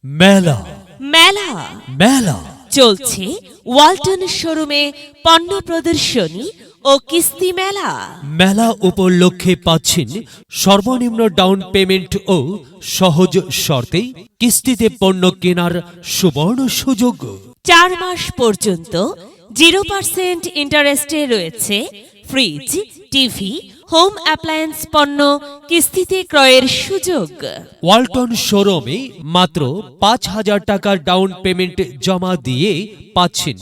মেলা মেলা মেলা চলছে ওয়ালটন শোরুমে পণ্য প্রদর্শনী ও কিস্তি মেলা। মেলা উপলক্ষে পাচ্ছেন সর্বনিম্ন ডাউন পেমেন্ট ও সহজ শর্তে কিস্তিতে পণ্য কেনার সুবর্ণ সুযোগ। 4 মাস পর্যন্ত 0% ইন্টারেস্টে রয়েছে ফ্রিজ, টিভি, হোম অ্যাপ্লায়েন্স পণ্য কিস্তিতে ক্রয়ের সুযোগ। ওয়ালটন শোরুমে মাত্র ৫,০০০ টাকার ডাউন পেমেন্ট জমা দিয়ে পাচ্ছেন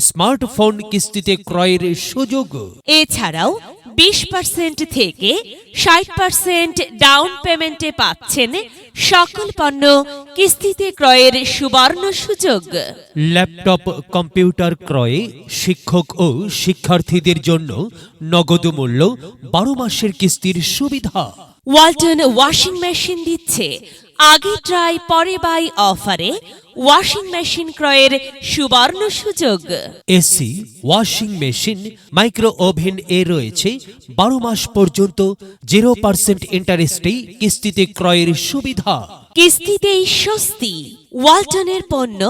স্মার্টফোন কিস্তিতে ক্রয়ের সুযোগ। এছাড়াও 20% থেকে 60% ডাউন পেমেন্টে পাচ্ছেন সকল পণ্য কিস্তিতে ক্রয়ের সুবর্ণ সুযোগ। ল্যাপটপ কম্পিউটার ক্রয়ে শিক্ষক ও শিক্ষার্থীদের জন্য নগদ মূল্য 12 মাসের কিস্তির সুবিধা। ওয়ালটন ওয়াশিং মেশিন দিচ্ছে আগে ট্রাই পরে বাই অফারে ওয়াশিং মেশিন ক্রয়ের সুবর্ণ সুযোগ। AC, washing machine, micro oven এ রয়েছে 12 মাস পর্যন্ত 0% ইন্টারেস্টেই কিস্তিতে ক্রয়ের সুবিধা। কিস্তিতেই স্বস্তি। ওয়ালটনের পণ্য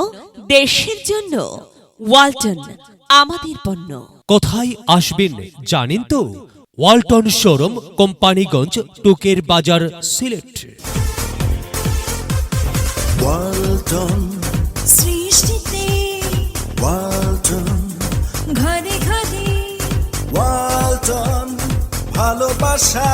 দেশের জন্য। ওয়ালটন আমাদের পণ্য। কোথায় আসবেন জানেন তো? ওয়ালটন শোরুম, কোম্পানিগঞ্জ, টুকের বাজার, সিলেট। ওয়ালটন সৃষ্টিতে ওয়ালটন ঘরে ঘরে ওয়ালটন ভালোবাসা।